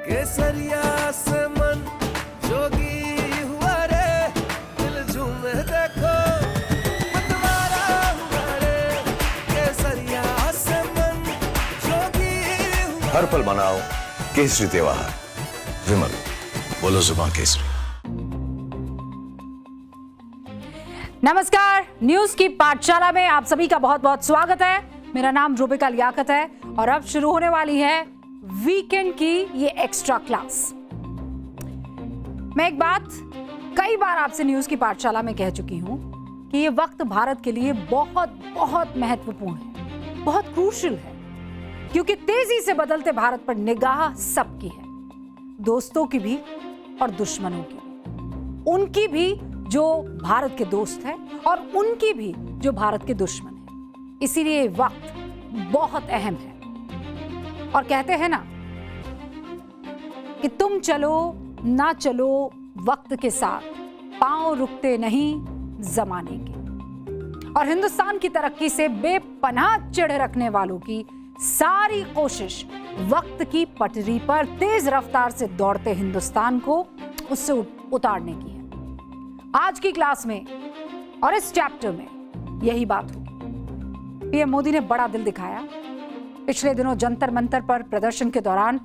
केसरिया से मन जोगी हुआ रे, दिल झूमे देखो मतवारा हुआ रे, केसरिया से मन जोगी हुआ। हर पल मनाओ केसरी त्योहार। विमल, बोलो जुबान केसरी। नमस्कार, न्यूज की पाठशाला में आप सभी का बहुत बहुत स्वागत है। मेरा नाम रूबिका लियाकत है और अब शुरू होने वाली है वीकेंड की ये एक्स्ट्रा क्लास। मैं एक बात कई बार आपसे न्यूज की पाठशाला में कह चुकी हूं कि ये वक्त भारत के लिए बहुत बहुत महत्वपूर्ण है, बहुत क्रूशियल है, क्योंकि तेजी से बदलते भारत पर निगाह सबकी है, दोस्तों की भी और दुश्मनों की भी, उनकी भी जो भारत के दोस्त हैं और उनकी भी जो भारत के दुश्मन हैं। इसीलिए ये वक्त बहुत अहम है। और कहते हैं ना कि तुम चलो ना चलो वक्त के साथ, पांव रुकते नहीं जमाने के। और हिंदुस्तान की तरक्की से बेपनाह चिढ़ रखने वालों की सारी कोशिश वक्त की पटरी पर तेज रफ्तार से दौड़ते हिंदुस्तान को उससे उतारने की है। आज की क्लास में और इस चैप्टर में यही बात होगी। पीएम मोदी ने बड़ा दिल दिखाया। पिछले दिनों जंतर मंतर पर प्रदर्शन के दौरान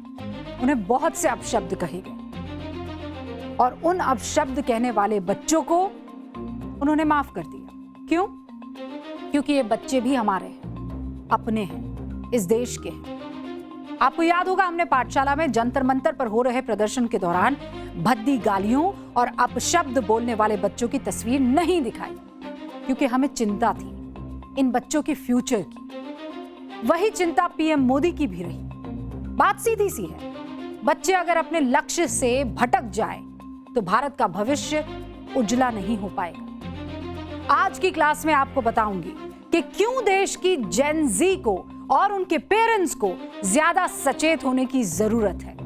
उन्हें बहुत से अपशब्द कहे गए और उन अपशब्द कहने वाले बच्चों को उन्होंने माफ कर दिया। क्यों? क्योंकि ये बच्चे भी हमारे हैं, अपने हैं, इस देश के हैं। आपको याद होगा, हमने पाठशाला में जंतर मंतर पर हो रहे प्रदर्शन के दौरान भद्दी गालियों और अपशब्द बोलने वाले बच्चों की तस्वीर नहीं दिखाई, क्योंकि हमें चिंता थी इन बच्चों के फ्यूचर की। वही चिंता पीएम मोदी की भी रही। बात सीधी सी है, बच्चे अगर अपने लक्ष्य से भटक जाएं तो भारत का भविष्य उजला नहीं हो पाएगा। आज की क्लास में आपको बताऊंगी कि क्यों देश की जेन ज़ी को और उनके पेरेंट्स को ज्यादा सचेत होने की जरूरत है।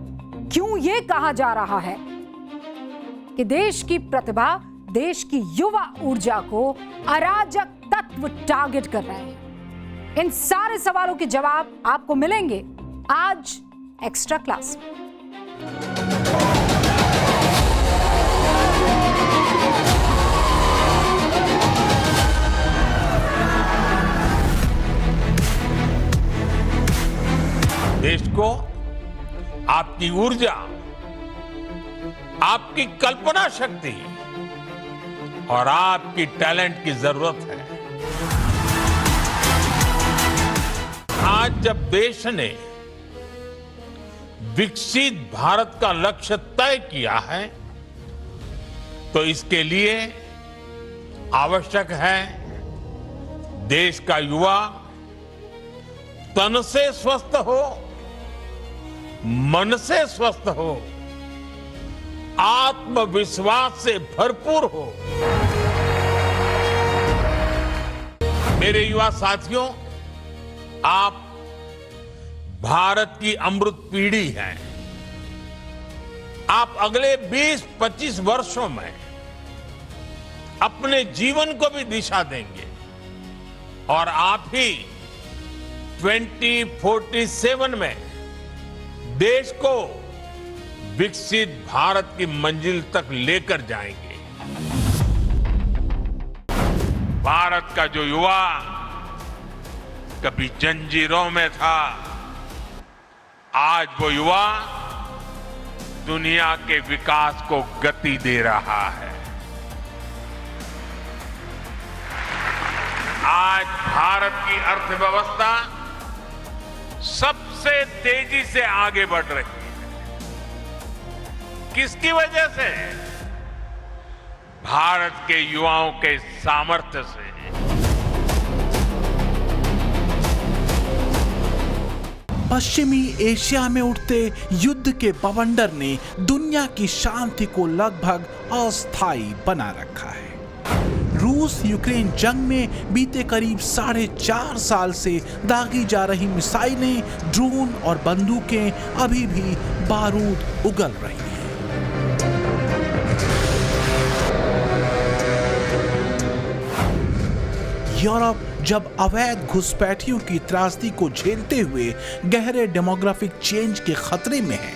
क्यों ये कहा जा रहा है कि देश की प्रतिभा, देश की युवा ऊर्जा को अराजक तत्व टारगेट कर रहे हैं। इन सारे सवालों के जवाब आपको मिलेंगे आज एक्स्ट्रा क्लास में। देश को आपकी ऊर्जा, आपकी कल्पना शक्ति और आपकी टैलेंट की जरूरत है। आज जब देश ने विकसित भारत का लक्ष्य तय किया है, तो इसके लिए आवश्यक है देश का युवा तन से स्वस्थ हो, मन से स्वस्थ हो, आत्मविश्वास से भरपूर हो। मेरे युवा साथियों, आप भारत की अमृत पीढ़ी हैं। आप अगले 20-25 वर्षों में अपने जीवन को भी दिशा देंगे और आप ही 2047 में देश को विकसित भारत की मंजिल तक लेकर जाएंगे। भारत का जो युवा कभी जंजीरों में था, आज वो युवा दुनिया के विकास को गति दे रहा है। आज भारत की अर्थव्यवस्था सबसे तेजी से आगे बढ़ रही है। किसकी वजह से? भारत के युवाओं के सामर्थ्य से। पश्चिमी एशिया में उठते युद्ध के बवंडर ने दुनिया की शांति को लगभग अस्थायी बना रखा है। रूस यूक्रेन जंग में बीते करीब 4.5 साल से दागी जा रही मिसाइलें, ड्रोन और बंदूकें अभी भी बारूद उगल रही हैं। यूरोप जब अवैध घुसपैठियों की त्रासदी को झेलते हुए गहरे डेमोग्राफिक चेंज के खतरे में है,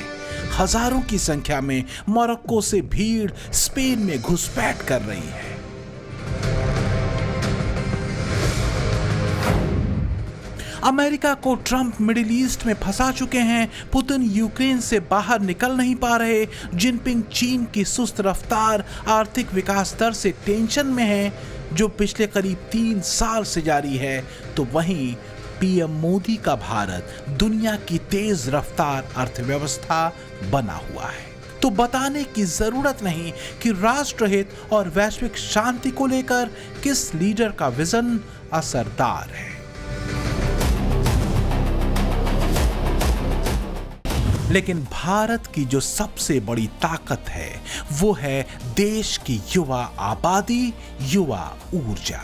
हजारों की संख्या में मोरक्को से भीड़ स्पेन में घुसपैठ कर रही है। अमेरिका को ट्रंप मिडिल ईस्ट में फंसा चुके हैं, पुतिन यूक्रेन से बाहर निकल नहीं पा रहे, जिनपिंग चीन की सुस्त रफ्तार आर्थिक विकास दर से टेंशन में है जो पिछले करीब 3 साल से जारी है, तो वहीं पीएम मोदी का भारत दुनिया की तेज रफ्तार अर्थव्यवस्था बना हुआ है। तो बताने की जरूरत नहीं कि राष्ट्रहित और वैश्विक शांति को लेकर किस लीडर का विजन असरदार है। लेकिन भारत की जो सबसे बड़ी ताकत है वो है देश की युवा आबादी, युवा ऊर्जा।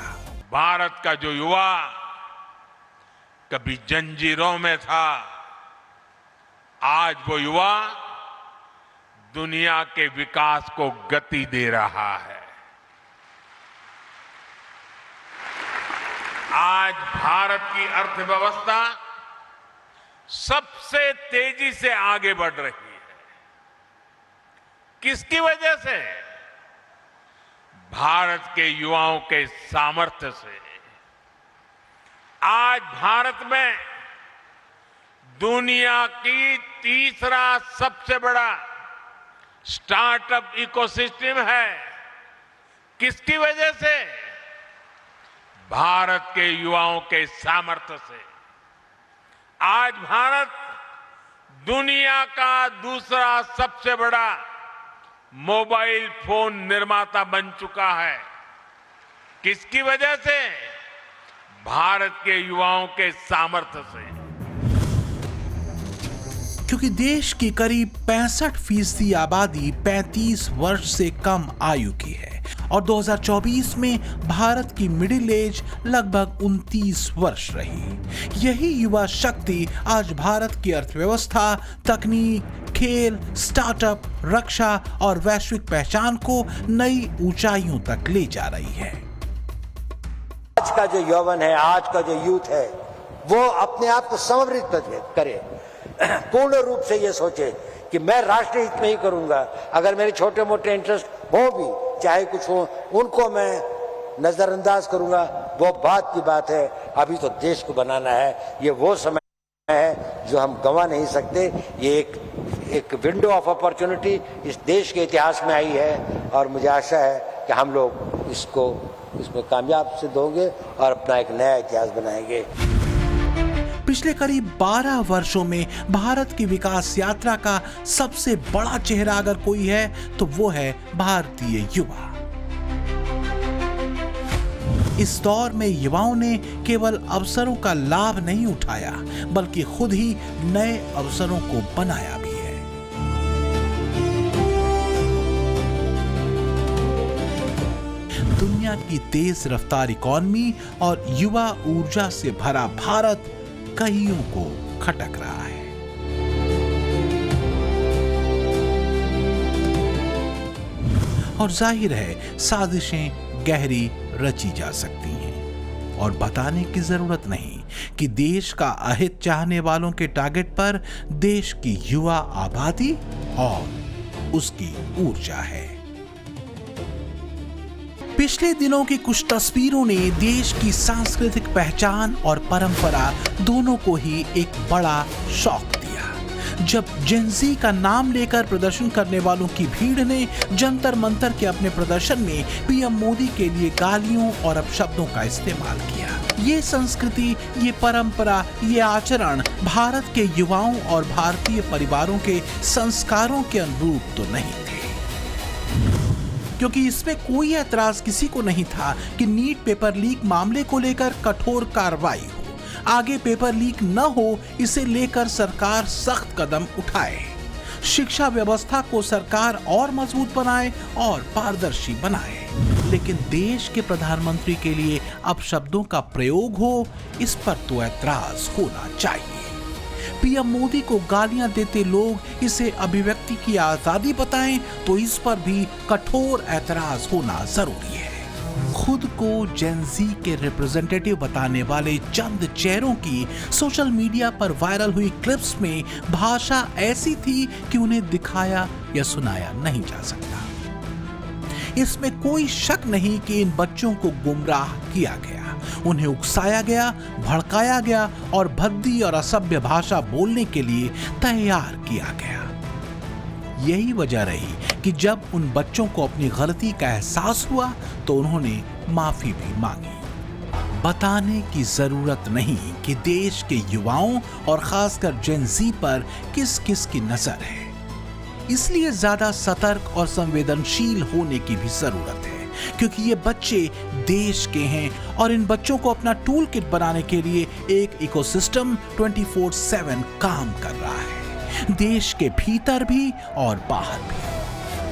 भारत का जो युवा कभी जंजीरों में था, आज वो युवा दुनिया के विकास को गति दे रहा है। आज भारत की अर्थव्यवस्था सबसे तेजी से आगे बढ़ रही है। किसकी वजह से? भारत के युवाओं के सामर्थ्य से। आज भारत में दुनिया की तीसरा सबसे बड़ा स्टार्टअप इकोसिस्टम है। किसकी वजह से? भारत के युवाओं के सामर्थ्य से। आज भारत दुनिया का दूसरा सबसे बड़ा मोबाइल फोन निर्माता बन चुका है। किसकी वजह से? भारत के युवाओं के सामर्थ्य से। क्योंकि देश की करीब 65% आबादी 35 वर्ष से कम आयु की है और 2024 में भारत की मिडिल एज लगभग 29 वर्ष रही। यही युवा शक्ति आज भारत की अर्थव्यवस्था, तकनीक, खेल, स्टार्टअप, रक्षा और वैश्विक पहचान को नई ऊंचाइयों तक ले जा रही है। आज का जो यौवन है, आज का जो यूथ है, वो अपने आप को समर्पित करे, पूर्ण रूप से ये सोचे कि मैं राष्ट्र हित में ही करूंगा। अगर मेरे छोटे मोटे इंटरेस्ट हो भी, चाहे कुछ हो, उनको मैं नजरअंदाज करूंगा, वो बात की बात है। अभी तो देश को बनाना है, ये वो समय है जो हम गंवा नहीं सकते। ये एक विंडो ऑफ अपॉर्चुनिटी इस देश के इतिहास में आई है और मुझे आशा है कि हम लोग इसमें कामयाब सिद्ध होंगे और अपना एक नया इतिहास बनाएंगे। पिछले करीब 12 वर्षों में भारत की विकास यात्रा का सबसे बड़ा चेहरा अगर कोई है तो वो है भारतीय युवा। इस दौर में युवाओं ने केवल अवसरों का लाभ नहीं उठाया, बल्कि खुद ही नए अवसरों को बनाया भी है। दुनिया की तेज रफ्तार इकॉनमी और युवा ऊर्जा से भरा भारत कईयों को खटक रहा है। और जाहिर है साजिशें गहरी रची जा सकती हैं और बताने की जरूरत नहीं कि देश का अहित चाहने वालों के टारगेट पर देश की युवा आबादी और उसकी ऊर्जा है। पिछले दिनों की कुछ तस्वीरों ने देश की सांस्कृतिक पहचान और परंपरा दोनों को ही एक बड़ा शॉक दिया। जब जेनजी का नाम लेकर प्रदर्शन करने वालों की भीड़ ने जंतर मंतर के अपने प्रदर्शन में पीएम मोदी के लिए गालियों और अपशब्दों का इस्तेमाल किया। ये संस्कृति, ये परंपरा, ये आचरण भारत के युवाओं और भारतीय परिवारों के संस्कारों के अनुरूप तो नहीं थे, क्योंकि इसमें कोई ऐतराज किसी को नहीं था कि नीट पेपर लीक मामले को लेकर कठोर कार्रवाई हो, आगे पेपर लीक न हो इसे लेकर सरकार सख्त कदम उठाए, शिक्षा व्यवस्था को सरकार और मजबूत बनाए और पारदर्शी बनाए। लेकिन देश के प्रधानमंत्री के लिए अपशब्दों का प्रयोग हो, इस पर तो ऐतराज होना चाहिए। पीएम मोदी को गालियां देते लोग इसे अभिव्यक्ति की आजादी बताएं तो इस पर भी कठोर ऐतराज होना जरूरी है। खुद को जेन ज़ी के रिप्रेजेंटेटिव बताने वाले चंद चेहरों की सोशल मीडिया पर वायरल हुई क्लिप्स में भाषा ऐसी थी कि उन्हें दिखाया या सुनाया नहीं जा सकता। इसमें कोई शक नहीं कि इन बच्चों को गुमराह किया गया, उन्हें उकसाया गया, भड़काया गया और भद्दी और असभ्य भाषा बोलने के लिए तैयार किया गया। यही वजह रही कि जब उन बच्चों को अपनी गलती का एहसास हुआ तो उन्होंने माफी भी मांगी। बताने की जरूरत नहीं कि देश के युवाओं और खासकर जेन ज़ी पर किस किस की नजर है, इसलिए ज्यादा सतर्क और संवेदनशील होने की भी जरूरत है, क्योंकि ये बच्चे देश के हैं और इन बच्चों को अपना टूल किट बनाने के लिए एक इकोसिस्टम 24/7 काम कर रहा है, देश के भीतर भी और बाहर भी।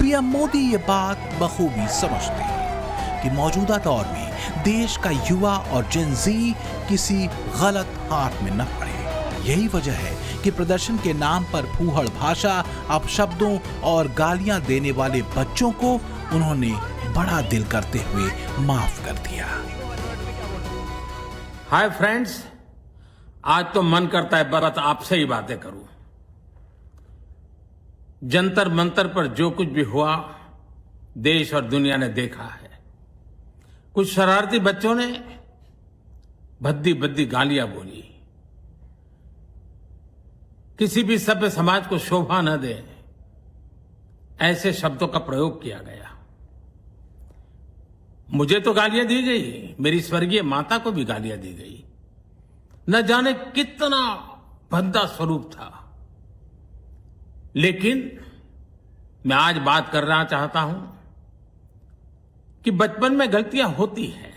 पीएम मोदी ये बात बखूबी समझते हैं कि मौजूदा दौर में देश का युवा और जेन ज़ी किसी गलत हाथ में न पड़े। यही वजह है कि प्रदर्शन के नाम पर फूहड़ भाषा, अपशब्दों और गालियां देने वाले बच्चों को उन्होंने बड़ा दिल करते हुए माफ कर दिया। हाय फ्रेंड्स, आज तो मन करता है बस आपसे ही बातें करूं। जंतर मंतर पर जो कुछ भी हुआ देश और दुनिया ने देखा है। कुछ शरारती बच्चों ने भद्दी भद्दी गालियां बोली। किसी भी सभ्य समाज को शोभा न दे ऐसे शब्दों का प्रयोग किया गया। मुझे तो गालियां दी गई, मेरी स्वर्गीय माता को भी गालियां दी गई। न जाने कितना भद्दा स्वरूप था। लेकिन मैं आज बात करना चाहता हूं कि बचपन में गलतियां होती हैं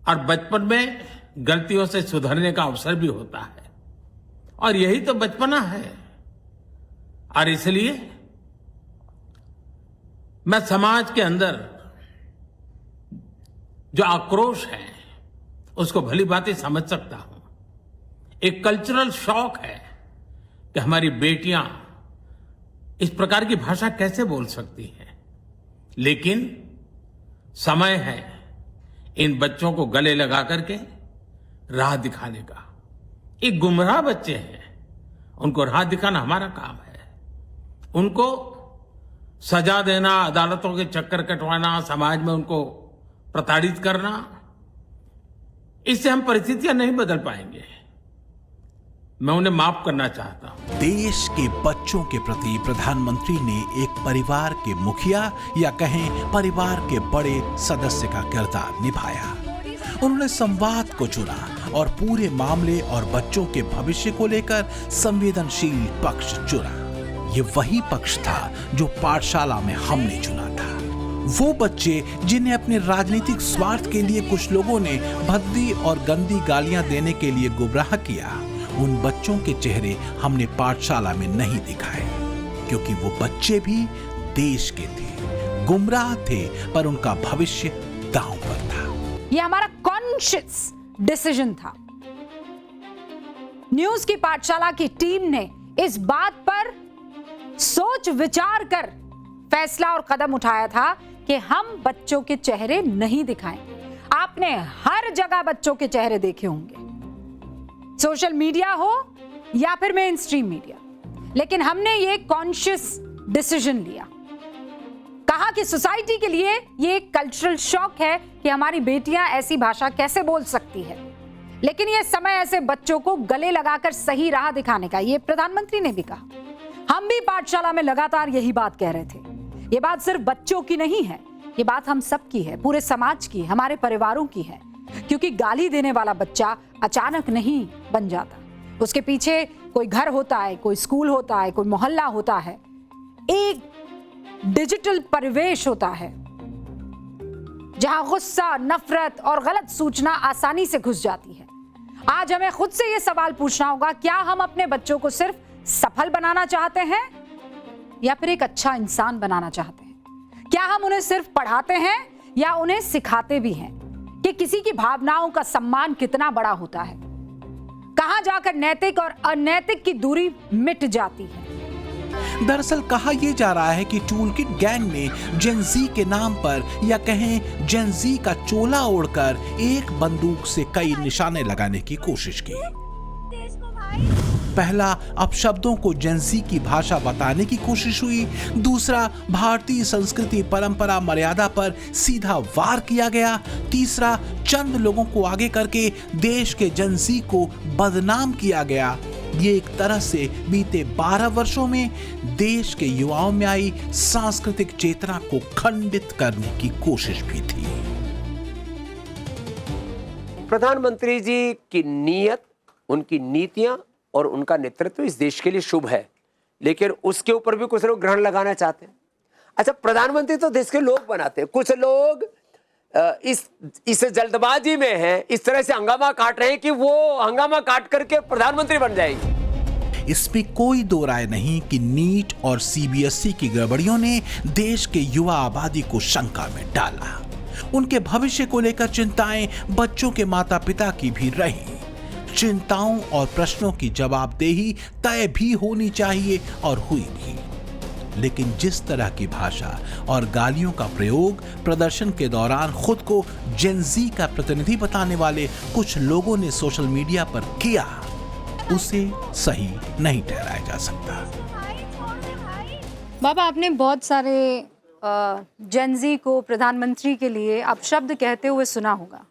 और बचपन में गलतियों से सुधरने का अवसर भी होता है, और यही तो बचपना है। और इसलिए मैं समाज के अंदर जो आक्रोश है उसको भली भांति समझ सकता हूं। एक कल्चरल शॉक है कि हमारी बेटियां इस प्रकार की भाषा कैसे बोल सकती हैं। लेकिन समय है इन बच्चों को गले लगा करके राह दिखाने का। एक गुमराह बच्चे हैं, उनको राह दिखाना हमारा काम है। उनको सजा देना, अदालतों के चक्कर कटवाना, समाज में उनको प्रताड़ित करना, इससे हम परिस्थितियां नहीं बदल पाएंगे। मैं उन्हें माफ करना चाहता हूं। देश के बच्चों के प्रति प्रधानमंत्री ने एक परिवार के मुखिया या कहें परिवार के बड़े सदस्य का किरदार निभाया। उन्होंने संवाद को चुना और पूरे मामले और बच्चों के भविष्य को लेकर संवेदनशील पक्ष चुना। ये वही पक्ष था जो पाठशाला में हमने चुना था। वो बच्चे जिन्हें अपने राजनीतिक स्वार्थ के लिए कुछ लोगों ने भद्दी और गंदी गालियां देने के लिए गुमराह किया, उन बच्चों के चेहरे हमने पाठशाला में नहीं दिखाए, क्योंकि वो बच्चे भी देश के थे, गुमराह थे, पर उनका भविष्य दांव पर था। ये हमारा कॉन्शियस डिसीजन था। न्यूज की पाठशाला की टीम ने इस बात पर सोच विचार कर फैसला और कदम उठाया था कि हम बच्चों के चेहरे नहीं दिखाएंगे। आपने हर जगह बच्चों के चेहरे देखे होंगे, सोशल मीडिया हो या फिर मेन स्ट्रीम मीडिया, लेकिन हमने ये कॉन्शियस डिसीजन लिया। कहा कि सोसाइटी के लिए ये एक कल्चरल शॉक है कि हमारी बेटियां ऐसी भाषा कैसे बोल सकती है, लेकिन ये समय ऐसे बच्चों को गले लगाकर सही राह दिखाने का, ये प्रधानमंत्री ने भी कहा। हम भी पाठशाला में लगातार यही बात कह रहे थे। ये बात सिर्फ बच्चों की नहीं है, ये बात हम सब की है, पूरे समाज की, हमारे परिवारों की है। क्योंकि गाली देने वाला बच्चा अचानक नहीं बन जाता, उसके पीछे कोई घर होता है, कोई स्कूल होता है, कोई मोहल्ला होता है, एक डिजिटल परिवेश होता है जहां गुस्सा, नफरत और गलत सूचना आसानी से घुस जाती है। आज हमें खुद से यह सवाल पूछना होगा, क्या हम अपने बच्चों को सिर्फ सफल बनाना चाहते हैं या फिर एक अच्छा इंसान बनाना चाहते हैं? क्या हम उन्हें सिर्फ पढ़ाते हैं या उन्हें सिखाते भी हैं कि किसी की भावनाओं का सम्मान कितना बड़ा होता है, कहां जाकर नैतिक और अनैतिक की दूरी मिट जाती है? दरअसल कहा यह जा रहा है कि टूलकिट गैंग ने जेन जी के नाम पर या कहें जेन जी का चोला ओढ़कर एक बंदूक से कई निशाने लगाने की कोशिश की। पहला अपशब्दों को जेन जी की भाषा बताने की कोशिश हुई, दूसरा भारतीय संस्कृति परंपरा मर्यादा पर सीधा वार किया गया, तीसरा चंद लोगों को आगे करके देश के जेन जी को बदनाम किया गया। ये एक तरह से बीते 12 वर्षों में देश के युवाओं में आई सांस्कृतिक चेतना को खंडित करने की कोशिश भी थी। प्रधानमंत्री जी की नीयत, उनकी नीतियां और उनका नेतृत्व इस देश के लिए शुभ है, लेकिन उसके ऊपर भी कुछ लोग ग्रहण लगाना चाहते हैं। अच्छा, प्रधानमंत्री तो देश के लोग बनाते हैं, कुछ लोग इस जल्दबाजी में हैं, इस तरह से हंगामा काट रहे हैं कि वो हंगामा काट करके प्रधानमंत्री बन जाएंगे। इसमें कोई दो राय नहीं कि नीट और सीबीएसई की गड़बड़ियों ने देश के युवा आबादी को शंका में डाला। उनके भविष्य को लेकर चिंताएं बच्चों के माता पिता की भी रही। चिंताओं और प्रश्नों की जवाबदेही तय भी होनी चाहिए और हुई भी, लेकिन जिस तरह की भाषा और गालियों का प्रयोग प्रदर्शन के दौरान खुद को जेन जी का प्रतिनिधि बताने वाले कुछ लोगों ने सोशल मीडिया पर किया, उसे सही नहीं ठहराया जा सकता। बाबा, आपने बहुत सारे जेन जी को प्रधानमंत्री के लिए अपशब्द कहते हुए सुना होगा।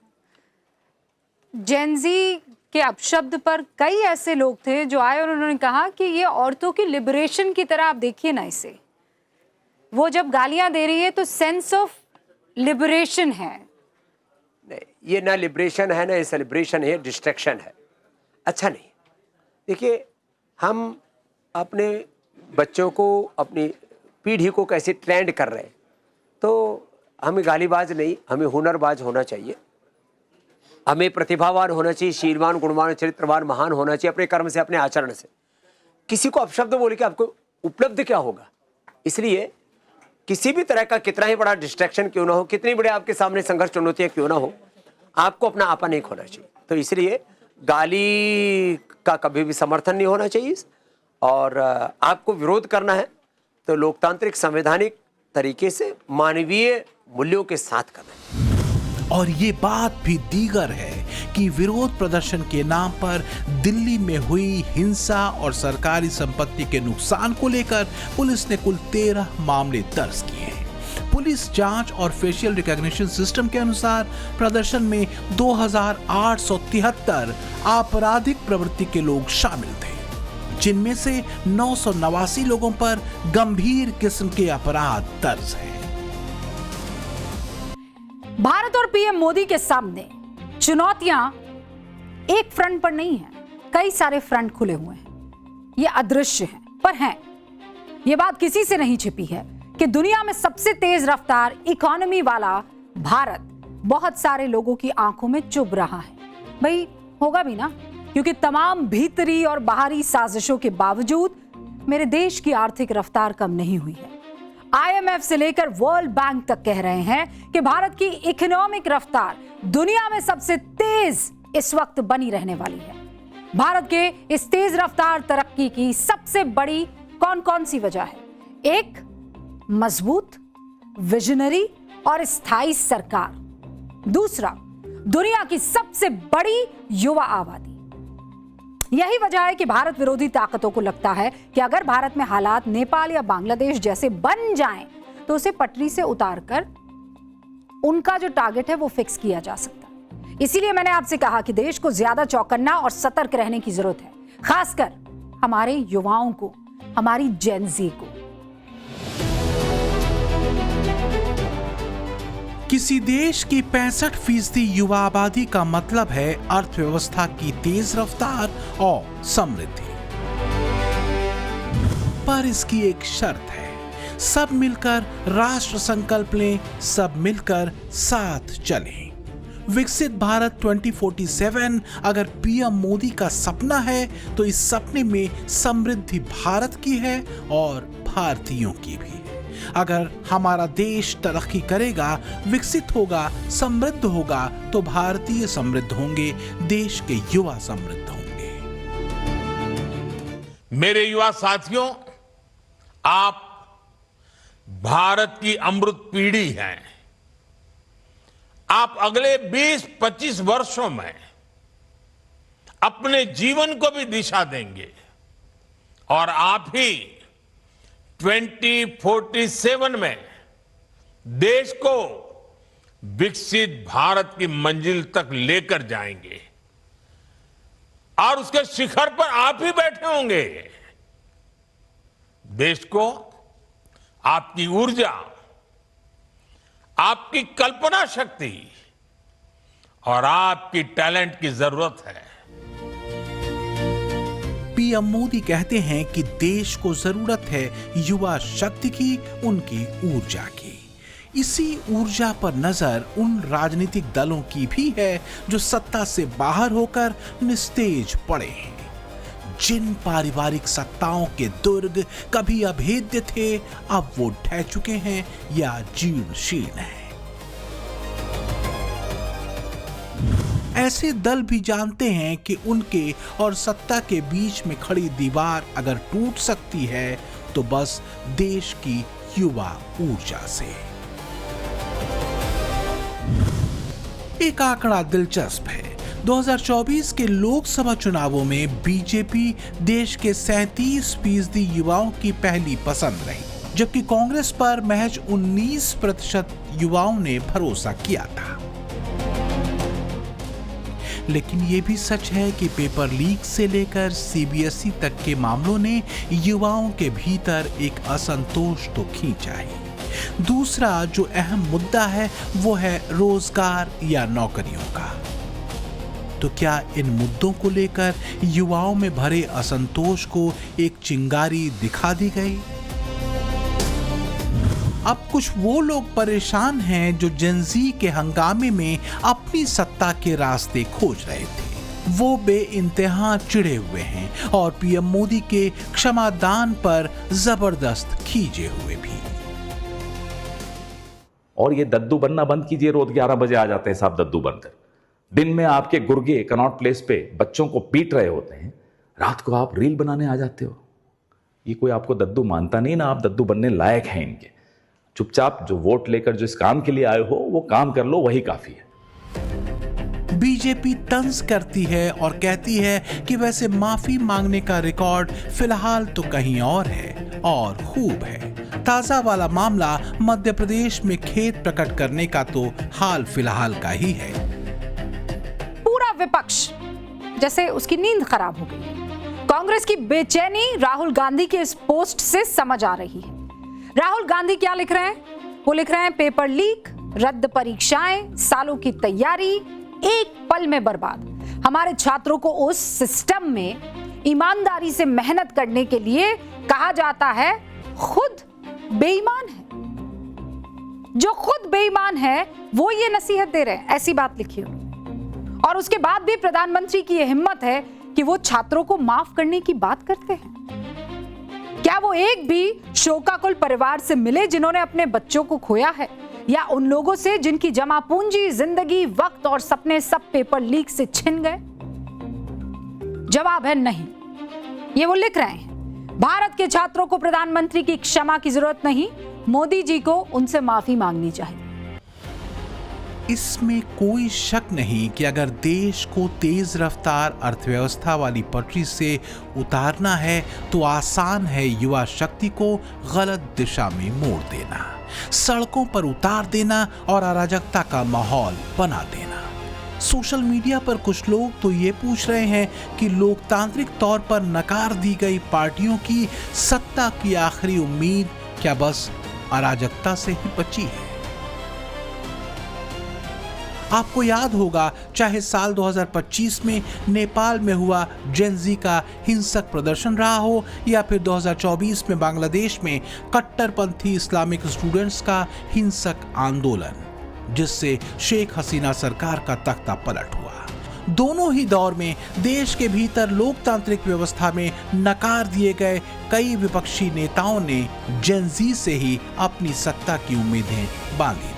जेन जी के अपशब्द पर कई ऐसे लोग थे जो आए और उन्होंने कहा कि ये औरतों की लिबरेशन की तरह आप देखिए ना इसे। वो जब गालियां दे रही है तो सेंस ऑफ लिबरेशन है। नहीं, ये ना लिबरेशन है ना ये सेलिब्रेशन है, डिस्ट्रैक्शन है। अच्छा नहीं, देखिए हम अपने बच्चों को, अपनी पीढ़ी को कैसे ट्रेंड कर रहे हैं, तो हमें गालीबाज नहीं, हमें हुनरबाज होना चाहिए, हमें प्रतिभावान होना चाहिए, शीलवान, गुणवान, चरित्रवान, महान होना चाहिए अपने कर्म से, अपने आचरण से। किसी को अपशब्द बोल के आपको उपलब्ध क्या होगा? इसलिए किसी भी तरह का कितना ही बड़ा डिस्ट्रैक्शन क्यों ना हो, कितनी बड़े आपके सामने संघर्ष चुनौतियां क्यों ना हो, आपको अपना आपा नहीं खोना चाहिए। तो इसलिए गाली का कभी भी समर्थन नहीं होना चाहिए, और आपको विरोध करना है तो लोकतांत्रिक संवैधानिक तरीके से मानवीय मूल्यों के साथ करना है। और ये बात भी दीगर है कि विरोध प्रदर्शन के नाम पर दिल्ली में हुई हिंसा और सरकारी संपत्ति के नुकसान को लेकर पुलिस ने कुल 13 मामले दर्ज किए। पुलिस जांच और फेशियल रिकॉग्निशन सिस्टम के अनुसार प्रदर्शन में 2873 आपराधिक प्रवृत्ति के लोग शामिल थे, जिनमें से 989 लोगों पर गंभीर किस्म के अपराध दर्ज हैं। भारत और पीएम मोदी के सामने चुनौतियां एक फ्रंट पर नहीं है, कई सारे फ्रंट खुले हुए हैं। ये अदृश्य हैं, पर हैं। ये बात किसी से नहीं छिपी है कि दुनिया में सबसे तेज रफ्तार इकोनॉमी वाला भारत बहुत सारे लोगों की आंखों में चुभ रहा है। भाई होगा भी ना, क्योंकि तमाम भीतरी और बाहरी साजिशों के बावजूद मेरे देश की आर्थिक रफ्तार कम नहीं हुई है। IMF से लेकर वर्ल्ड बैंक तक कह रहे हैं कि भारत की इकोनॉमिक रफ्तार दुनिया में सबसे तेज इस वक्त बनी रहने वाली है। भारत के इस तेज रफ्तार तरक्की की सबसे बड़ी कौन कौन सी वजह है? एक, मजबूत, विजनरी और स्थायी सरकार। दूसरा, दुनिया की सबसे बड़ी युवा आबादी। यही वजह है कि भारत विरोधी ताकतों को लगता है कि अगर भारत में हालात नेपाल या बांग्लादेश जैसे बन जाएं, तो उसे पटरी से उतारकर उनका जो टारगेट है वो फिक्स किया जा सकता है। इसीलिए मैंने आपसे कहा कि देश को ज्यादा चौकन्ना और सतर्क रहने की जरूरत है, खासकर हमारे युवाओं को, हमारी जेन ज़ी को। किसी देश की 65% युवा आबादी का मतलब है अर्थव्यवस्था की तेज रफ्तार और समृद्धि। पर इसकी एक शर्त है, सब मिलकर राष्ट्र संकल्प लें, सब मिलकर साथ चलें। विकसित भारत 2047 अगर पीएम मोदी का सपना है तो इस सपने में समृद्धि भारत की है और भारतीयों की भी। अगर हमारा देश तरक्की करेगा, विकसित होगा, समृद्ध होगा, तो भारतीय समृद्ध होंगे, देश के युवा समृद्ध होंगे। मेरे युवा साथियों, आप भारत की अमृत पीढ़ी हैं। आप अगले 20-25 वर्षों में अपने जीवन को भी दिशा देंगे और आप ही 2047 में देश को विकसित भारत की मंजिल तक लेकर जाएंगे और उसके शिखर पर आप ही बैठे होंगे। देश को आपकी ऊर्जा, आपकी कल्पना शक्ति और आपकी टैलेंट की जरूरत है। पीएम मोदी कहते हैं कि देश को जरूरत है युवा शक्ति की, उनकी ऊर्जा की। इसी ऊर्जा पर नजर उन राजनीतिक दलों की भी है जो सत्ता से बाहर होकर निस्तेज पड़े हैं। जिन पारिवारिक सत्ताओं के दुर्ग कभी अभेद्य थे, अब वो ढह चुके हैं या जीर्ण शीर्ण हैं। ऐसे दल भी जानते हैं कि उनके और सत्ता के बीच में खड़ी दीवार अगर टूट सकती है तो बस देश की युवा ऊर्जा से। एक आंकड़ा दिलचस्प है। 2024 के लोकसभा चुनावों में बीजेपी देश के 37% युवाओं की पहली पसंद रही, जबकि कांग्रेस पर महज 19% युवाओं ने भरोसा किया था। लेकिन ये भी सच है कि पेपर लीक से लेकर सीबीएसई तक के मामलों ने युवाओं के भीतर एक असंतोष तो खींचा ही। दूसरा जो अहम मुद्दा है वो है रोजगार या नौकरियों का। तो क्या इन मुद्दों को लेकर युवाओं में भरे असंतोष को एक चिंगारी दिखा दी गई? अब कुछ वो लोग परेशान हैं जो जेन ज़ी के हंगामे में अपनी सत्ता के रास्ते खोज रहे थे। वो बेइंतहा चिढ़े हुए हैं और पीएम मोदी के क्षमादान पर जबरदस्त खींचे हुए भी। और ये दद्दू बनना बंद कीजिए। रोज 11 बजे आ जाते हैं साहब दद्दू बनकर। दिन में आपके गुर्गे कनॉट प्लेस पे बच्चों को पीट रहे होते हैं, रात को आप रील बनाने आ जाते हो। ये कोई आपको दद्दू मानता नहीं ना, आप दद्दू बनने लायक हैं इनके। चुपचाप जो वोट लेकर जो इस काम के लिए आए हो वो काम कर लो, वही काफी है। बीजेपी तंज करती है और कहती है कि वैसे माफी मांगने का रिकॉर्ड फिलहाल तो कहीं और है और खूब है। ताजा वाला मामला मध्य प्रदेश में खेत प्रकट करने का तो हाल फिलहाल का ही है। पूरा विपक्ष जैसे उसकी नींद खराब हो गई। कांग्रेस की बेचैनी राहुल गांधी के इस पोस्ट से समझ आ रही है। राहुल गांधी क्या लिख रहे हैं? वो लिख रहे हैं पेपर लीक, रद्द परीक्षाएं, सालों की तैयारी एक पल में बर्बाद। हमारे छात्रों को उस सिस्टम में ईमानदारी से मेहनत करने के लिए कहा जाता है, खुद बेईमान है। जो खुद बेईमान है वो ये नसीहत दे रहे हैं, ऐसी बात लिखी है। और उसके बाद भी प्रधानमंत्री की यह हिम्मत है कि वो छात्रों को माफ करने की बात करते हैं। क्या वो एक भी शोकाकुल परिवार से मिले जिन्होंने अपने बच्चों को खोया है, या उन लोगों से जिनकी जमा पूंजी, जिंदगी, वक्त और सपने सब पेपर लीक से छिन गए? जवाब है नहीं। ये वो लिख रहे हैं, भारत के छात्रों को प्रधानमंत्री की क्षमा की जरूरत नहीं, मोदी जी को उनसे माफी मांगनी चाहिए। इसमें कोई शक नहीं कि अगर देश को तेज रफ्तार अर्थव्यवस्था वाली पटरी से उतारना है तो आसान है युवा शक्ति को गलत दिशा में मोड़ देना, सड़कों पर उतार देना और अराजकता का माहौल बना देना। सोशल मीडिया पर कुछ लोग तो ये पूछ रहे हैं कि लोकतांत्रिक तौर पर नकार दी गई पार्टियों की सत्ता की आखिरी उम्मीद क्या बस अराजकता से ही बची है? आपको याद होगा, चाहे साल 2025 में नेपाल में हुआ जेन ज़ी का हिंसक प्रदर्शन रहा हो या फिर 2024 में बांग्लादेश में कट्टरपंथी इस्लामिक स्टूडेंट्स का हिंसक आंदोलन, जिससे शेख हसीना सरकार का तख्ता पलट हुआ। दोनों ही दौर में देश के भीतर लोकतांत्रिक व्यवस्था में नकार दिए गए कई विपक्षी नेताओं ने जेन ज़ी से ही अपनी सत्ता की उम्मीदें बांधी।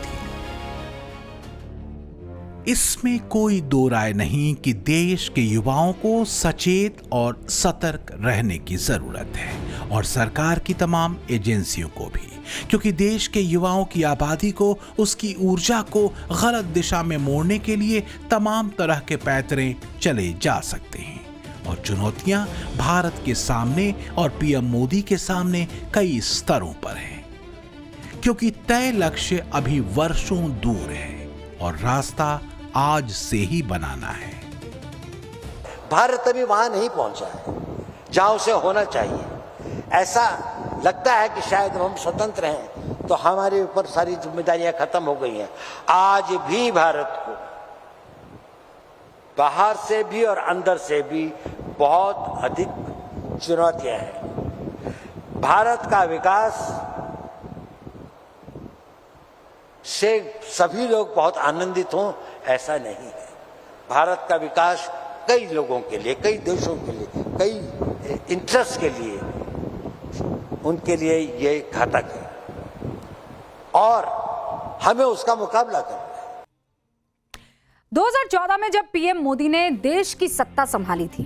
इसमें कोई दो राय नहीं कि देश के युवाओं को सचेत और सतर्क रहने की जरूरत है और सरकार की तमाम एजेंसियों को भी, क्योंकि देश के युवाओं की आबादी को, उसकी ऊर्जा को गलत दिशा में मोड़ने के लिए तमाम तरह के पैंतरे चले जा सकते हैं। और चुनौतियां भारत के सामने और पीएम मोदी के सामने कई स्तरों पर हैं, क्योंकि तय लक्ष्य अभी वर्षों दूर है और रास्ता आज से ही बनाना है। भारत अभी वहां नहीं पहुंचा है जहां उसे होना चाहिए। ऐसा लगता है कि शायद हम स्वतंत्र हैं तो हमारे ऊपर सारी जिम्मेदारियां खत्म हो गई हैं। आज भी भारत को बाहर से भी और अंदर से भी बहुत अधिक चुनौतियां हैं। भारत का विकास से सभी लोग बहुत आनंदित हों ऐसा नहीं है। भारत का विकास कई लोगों के लिए, कई देशों के लिए, कई इंटरेस्ट के लिए, उनके लिए ये घातक है और हमें उसका मुकाबला करना है। 2014 में जब पीएम मोदी ने देश की सत्ता संभाली थी,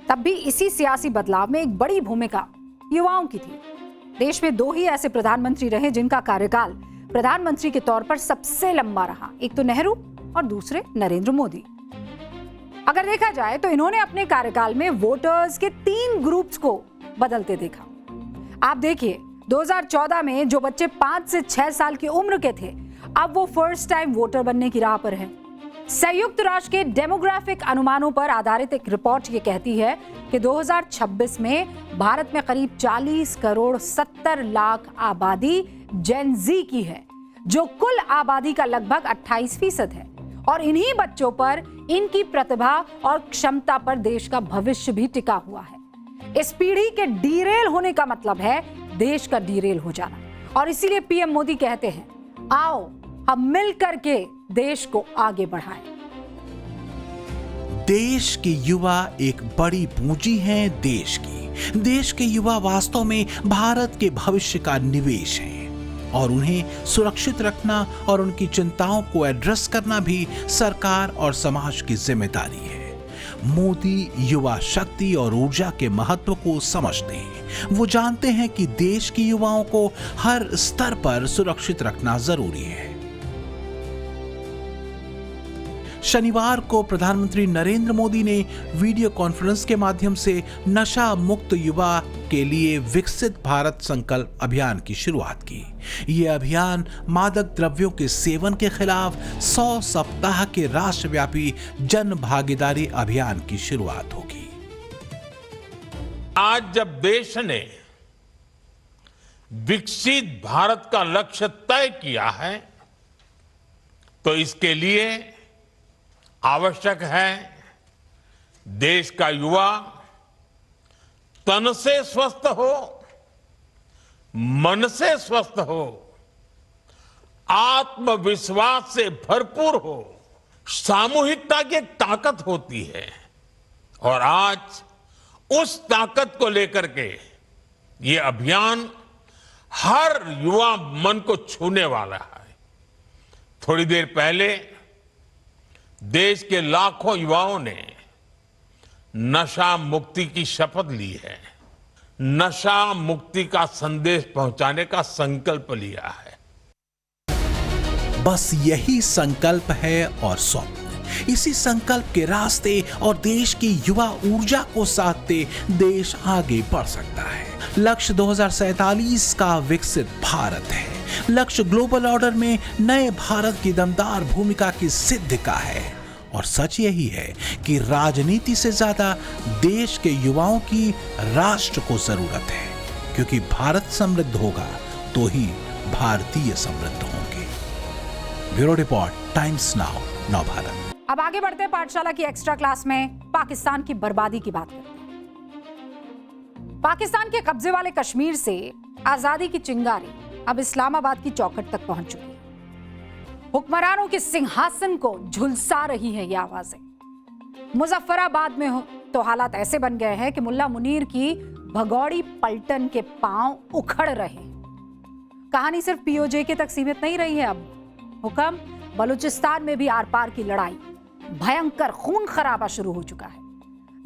तब भी इसी सियासी बदलाव में एक बड़ी भूमिका युवाओं की थी। देश में 2 ही ऐसे प्रधानमंत्री रहे जिनका कार्यकाल प्रधानमंत्री के तौर पर सबसे लंबा रहा, एक तो नेहरू और दूसरे नरेंद्र मोदी। अगर देखा जाए तो इन्होंने अपने कार्यकाल में वोटर्स के 3 ग्रुप्स को बदलते देखा। आप देखिए, 2014 में जो बच्चे 5 से 6 साल की उम्र के थे, अब वो फर्स्ट टाइम वोटर बनने की राह पर हैं। संयुक्त राष्ट्र के डेमोग्राफिक अनुमानों पर आधारित एक रिपोर्ट ये कहती है कि 2026 में भारत में करीब 40 करोड़ 70 लाख आबादी जेन जी की है, जो कुल आबादी का लगभग 28% है। और इन्हीं बच्चों पर, इनकी प्रतिभा और क्षमता पर देश का भविष्य भी टिका हुआ है। इस पीढ़ी के डीरेल होने का मतलब है देश का डीरेल हो जाना। और इसीलिए पीएम मोदी कहते हैं, आओ हम मिलकर के देश को आगे बढ़ाएं। देश के युवा एक बड़ी पूंजी हैं देश की। देश के युवा वास्तव में भारत के भविष्य का निवेश हैं और उन्हें सुरक्षित रखना और उनकी चिंताओं को एड्रेस करना भी सरकार और समाज की जिम्मेदारी है। मोदी युवा शक्ति और ऊर्जा के महत्व को समझते हैं। वो जानते हैं कि देश के युवाओं को हर स्तर पर सुरक्षित रखना जरूरी है। शनिवार को प्रधानमंत्री नरेंद्र मोदी ने वीडियो कॉन्फ्रेंस के माध्यम से नशा मुक्त युवा के लिए विकसित भारत संकल्प अभियान की शुरुआत की। यह अभियान मादक द्रव्यों के सेवन के खिलाफ 100 सप्ताह के राष्ट्रव्यापी जन भागीदारी अभियान की शुरुआत होगी। आज जब देश ने विकसित भारत का लक्ष्य तय किया है, तो इसके लिए आवश्यक है देश का युवा तन से स्वस्थ हो, मन से स्वस्थ हो, आत्मविश्वास से भरपूर हो। सामूहिकता की एक ताकत होती है और आज उस ताकत को लेकर के ये अभियान हर युवा मन को छूने वाला है। थोड़ी देर पहले देश के लाखों युवाओं ने नशा मुक्ति की शपथ ली है, नशा मुक्ति का संदेश पहुंचाने का संकल्प लिया है। बस यही संकल्प है और स्वप्न। इसी संकल्प के रास्ते और देश की युवा ऊर्जा को साधते देश आगे बढ़ सकता है। लक्ष्य 2047 का विकसित भारत है। लक्ष्य ग्लोबल ऑर्डर में नए भारत की दमदार भूमिका की सिद्धि का है। और सच यही है कि राजनीति से ज्यादा देश के युवाओं की राष्ट्र को जरूरत है, क्योंकि भारत समृद्ध होगा तो ही भारतीय समृद्ध होंगे। ब्यूरो रिपोर्ट, टाइम्स नाउ, नव भारत। अब आगे बढ़ते हैं पाठशाला की एक्स्ट्रा क्लास में पाकिस्तान की बर्बादी की बात करते हैं। पाकिस्तान के कब्जे वाले कश्मीर से आजादी की चिंगारी अब इस्लामाबाद की चौखट तक पहुंच चुकी है। हुक्मरानों के सिंहासन को झुलसा रही है ये आवाजें। मुजफ्फराबाद में तो हालात ऐसे बन गए हैं कि मुल्ला मुनीर की भगौड़ी पलटन के पांव उखड़ रहे हैं। कहानी सिर्फ पीओजे तक सीमित नहीं रही है। अब हुक्म बलूचिस्तान में भी आर पार की लड़ाई, भयंकर खून खराबा शुरू हो चुका है।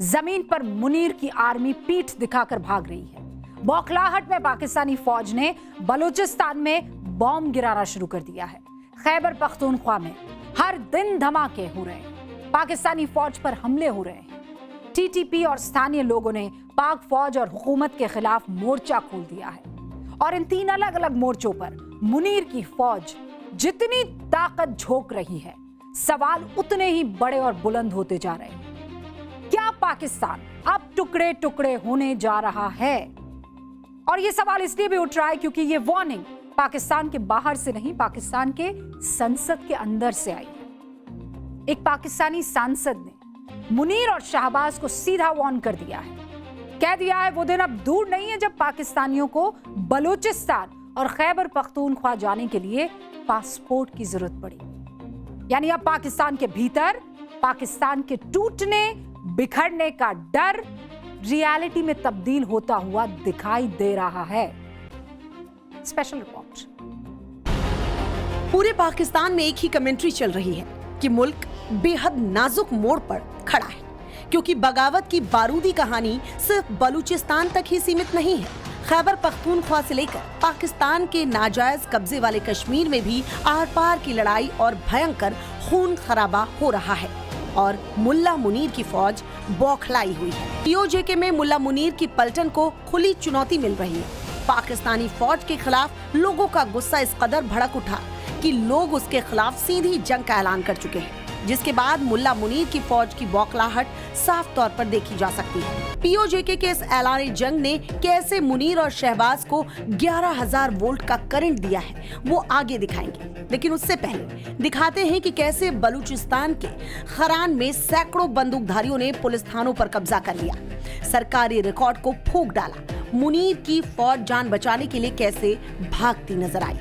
जमीन पर मुनीर की आर्मी पीठ दिखाकर भाग रही है। बौखलाहट में पाकिस्तानी फौज ने बलूचिस्तान में बॉम्ब गिराना शुरू कर दिया है। खैबर पख्तूनख्वा में हर दिन धमाके हो रहे हैं, पाकिस्तानी फौज पर हमले हो रहे हैं। टीटीपी और स्थानीय लोगों ने पाक फौज और हुकूमत के खिलाफ मोर्चा खोल दिया है और इन 3 अलग अलग मोर्चों पर मुनीर की फौज जितनी ताकत झोंक रही है, सवाल उतने ही बड़े और बुलंद होते जा रहे हैं। क्या पाकिस्तान अब टुकड़े टुकड़े होने जा रहा है? और यह सवाल इसलिए भी उठ रहा है क्योंकि यह वार्निंग पाकिस्तान के बाहर से नहीं, पाकिस्तान के संसद के अंदर से आई है। एक पाकिस्तानी सांसद ने मुनीर और शहबाज को सीधा वार्न कर दिया है, कह दिया है वो दिन अब दूर नहीं है जब पाकिस्तानियों को बलूचिस्तान और खैबर पख्तूनख्वा जाने के लिए पासपोर्ट की जरूरत पड़ेगी। यानी अब पाकिस्तान के भीतर पाकिस्तान के टूटने बिखरने का डर रियलिटी में तब्दील होता हुआ दिखाई दे रहा है। Special report. पूरे पाकिस्तान में एक ही कमेंट्री चल रही है कि मुल्क बेहद नाजुक मोड़ पर खड़ा है, क्योंकि बगावत की बारूदी कहानी सिर्फ बलूचिस्तान तक ही सीमित नहीं है। खैबर पख्तूनख्वा से लेकर पाकिस्तान के नाजायज कब्जे वाले कश्मीर में भी आर पार की लड़ाई और भयंकर खून खराबा हो रहा है और मुल्ला मुनीर की फौज बौखलाई हुई है। पीओजेके में मुल्ला मुनीर की पलटन को खुली चुनौती मिल रही है। पाकिस्तानी फौज के खिलाफ लोगों का गुस्सा इस कदर भड़क उठा कि लोग उसके खिलाफ सीधी जंग का ऐलान कर चुके हैं, जिसके बाद मुल्ला मुनीर की फौज की बौखलाहट साफ तौर पर देखी जा सकती है। पीओजेके के इस ऐलान जंग ने कैसे मुनीर और शहबाज को 11,000 वोल्ट का करंट दिया है वो आगे दिखाएंगे, लेकिन उससे पहले दिखाते हैं कि कैसे बलूचिस्तान के खरान में सैकड़ों बंदूकधारियों ने पुलिस थानों पर कब्जा कर लिया, सरकारी रिकॉर्ड को फूंक डाला। मुनीर की फौज जान बचाने के लिए कैसे भागती नजर आई।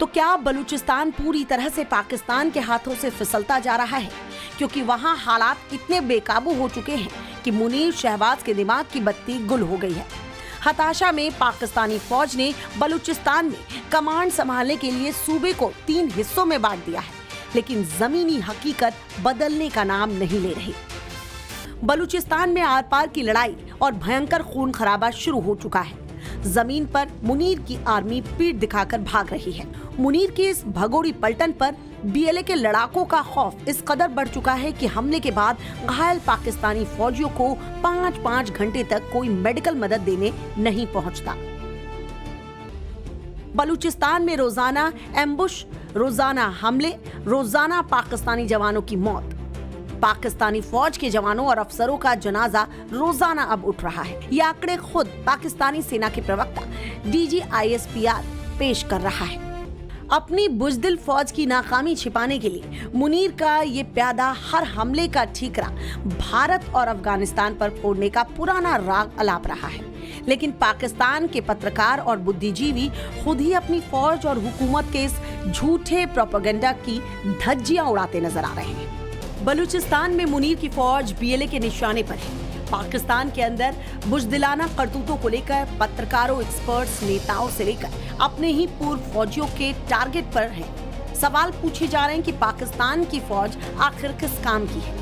तो क्या बलूचिस्तान पूरी तरह से पाकिस्तान के हाथों से फिसलता जा रहा है, क्योंकि वहां हालात इतने बेकाबू हो चुके हैं कि मुनीर शहबाज के दिमाग की बत्ती गुल हो गई है। हताशा में पाकिस्तानी फौज ने बलूचिस्तान में कमांड संभालने के लिए सूबे को 3 हिस्सों में बांट दिया है, लेकिन जमीनी हकीकत बदलने का नाम नहीं ले रही। बलूचिस्तान में आर पार की लड़ाई और भयंकर खून खराबा शुरू हो चुका है। जमीन पर मुनीर की आर्मी पीठ दिखाकर भाग रही है। मुनीर की इस भगोड़ी पलटन पर बीएलए के लड़ाकों का खौफ इस कदर बढ़ चुका है कि हमले के बाद घायल पाकिस्तानी फौजियों को 5-5 घंटे तक कोई मेडिकल मदद देने नहीं पहुंचता। बलूचिस्तान में रोजाना एम्बुश, रोजाना हमले, रोजाना पाकिस्तानी जवानों की मौत। पाकिस्तानी फौज के जवानों और अफसरों का जनाजा रोजाना अब उठ रहा है। ये आंकड़े खुद पाकिस्तानी सेना के प्रवक्ता DGISPR पेश कर रहा है। अपनी बुजदिल फौज की नाकामी छिपाने के लिए मुनीर का ये प्यादा हर हमले का ठीकरा भारत और अफगानिस्तान पर फोड़ने का पुराना राग अलाप रहा है, लेकिन पाकिस्तान के पत्रकार और बुद्धिजीवी खुद ही अपनी फौज और हुकूमत के इस झूठे प्रोपेगेंडा की धज्जियां उड़ाते नजर आ रहे हैं। बलूचिस्तान में मुनीर की फौज बीएलए के निशाने पर है। पाकिस्तान के अंदर बुजदिलाना करतूतों को लेकर पत्रकारों, एक्सपर्ट्स, नेताओं से लेकर अपने ही पूर्व फौजियों के टारगेट पर है। सवाल पूछे जा रहे हैं कि पाकिस्तान की फौज आखिर किस काम की है।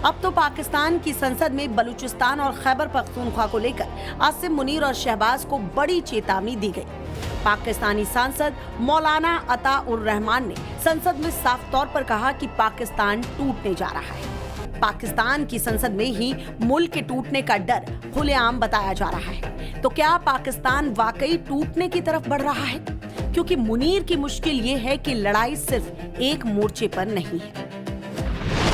अब तो पाकिस्तान की संसद में बलूचिस्तान और खैबर पख्तूनख्वा को लेकर आसिम मुनीर और शहबाज को बड़ी चेतावनी दी गई। पाकिस्तानी सांसद मौलाना अता उर रहमान ने संसद में साफ तौर पर कहा कि पाकिस्तान टूटने जा रहा है। पाकिस्तान की संसद में ही मुल्क के टूटने का डर खुलेआम बताया जा रहा है। तो क्या पाकिस्तान वाकई टूटने की तरफ बढ़ रहा है? क्योंकि मुनीर की मुश्किल ये है कि लड़ाई सिर्फ एक मोर्चे पर नहीं है।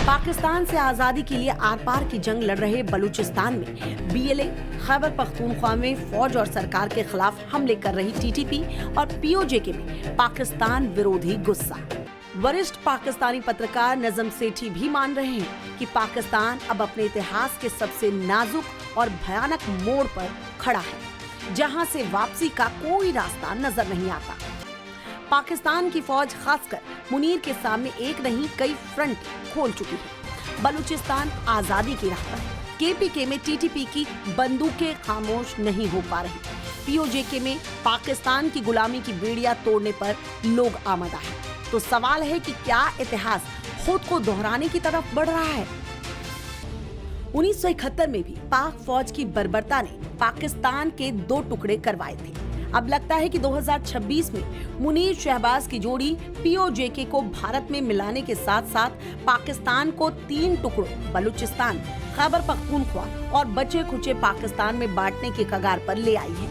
पाकिस्तान से आजादी के लिए आर पार की जंग लड़ रहे बलूचिस्तान में बीएलए, खैबर पख्तूनख्वा में फौज और सरकार के खिलाफ हमले कर रही टीटीपी और पीओजेके में पाकिस्तान विरोधी गुस्सा। वरिष्ठ पाकिस्तानी पत्रकार नजम सेठी भी मान रहे हैं कि पाकिस्तान अब अपने इतिहास के सबसे नाजुक और भयानक मोड़ पर खड़ा है, जहां से वापसी का कोई रास्ता नजर नहीं आता। पाकिस्तान की फौज खासकर मुनीर के सामने एक नहीं कई फ्रंट खोल चुकी है। बलूचिस्तान आजादी की राह पर है। केपीके में टीटीपी की बंदूकें खामोश नहीं हो पा रही। पीओजेके में पाकिस्तान की गुलामी की बेड़ियां तोड़ने पर लोग आमदा है। तो सवाल है कि क्या इतिहास खुद को दोहराने की तरफ बढ़ रहा है? 1971 में भी पाक फौज की बर्बरता ने पाकिस्तान के 2 टुकड़े करवाए थे। अब लगता है कि 2026 में मुनीर शहबाज की जोड़ी POJK को भारत में मिलाने के साथ साथ पाकिस्तान को 3 टुकड़ों बलूचिस्तान, खैबर पख्तूनख्वा और बचे खुचे पाकिस्तान में बांटने के कगार पर ले आई है,